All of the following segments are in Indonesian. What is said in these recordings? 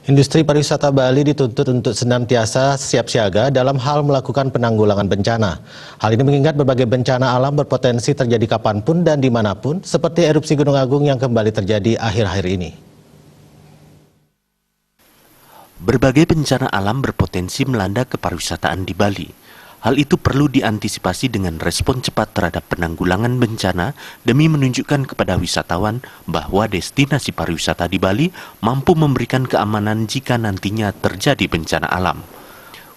Industri pariwisata Bali dituntut untuk senantiasa siap siaga dalam hal melakukan penanggulangan bencana. Hal ini mengingat berbagai bencana alam berpotensi terjadi kapanpun dan dimanapun, seperti erupsi Gunung Agung yang kembali terjadi akhir-akhir ini. Berbagai bencana alam berpotensi melanda kepariwisataan di Bali. Hal itu perlu diantisipasi dengan respon cepat terhadap penanggulangan bencana demi menunjukkan kepada wisatawan bahwa destinasi pariwisata di Bali mampu memberikan keamanan jika nantinya terjadi bencana alam.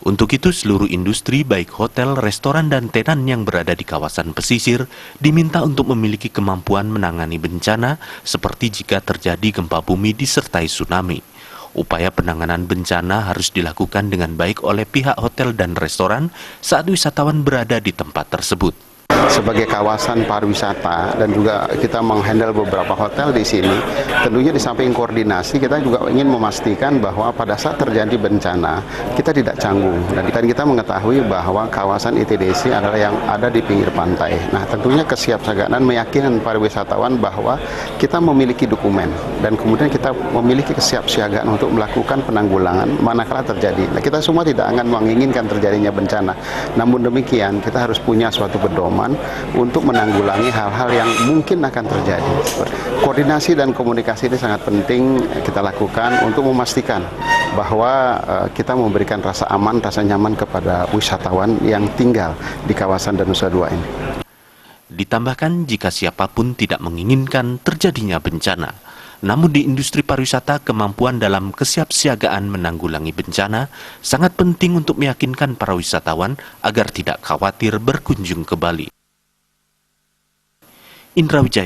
Untuk itu, seluruh industri baik hotel, restoran, dan tenan yang berada di kawasan pesisir diminta untuk memiliki kemampuan menangani bencana seperti jika terjadi gempa bumi disertai tsunami. Upaya penanganan bencana harus dilakukan dengan baik oleh pihak hotel dan restoran saat wisatawan berada di tempat tersebut. Sebagai kawasan pariwisata dan juga kita menghandle beberapa hotel di sini, tentunya di samping koordinasi kita juga ingin memastikan bahwa pada saat terjadi bencana kita tidak canggung, dan kita mengetahui bahwa kawasan ITDC adalah yang ada di pinggir pantai. Nah, tentunya kesiapsiagaan meyakinkan para wisatawan bahwa kita memiliki dokumen dan kemudian kita memiliki kesiapsiagaan untuk melakukan penanggulangan manakala terjadi. Nah, kita semua tidak akan menginginkan terjadinya bencana, namun demikian kita harus punya suatu pedoman untuk menanggulangi hal-hal yang mungkin akan terjadi. Koordinasi dan komunikasi ini sangat penting kita lakukan untuk memastikan bahwa kita memberikan rasa aman, rasa nyaman kepada wisatawan yang tinggal di kawasan Danau Nusa Dua ini. Ditambahkan jika siapapun tidak menginginkan terjadinya bencana. Namun di industri pariwisata, kemampuan dalam kesiapsiagaan menanggulangi bencana sangat penting untuk meyakinkan para wisatawan agar tidak khawatir berkunjung ke Bali. Indra Wijaya.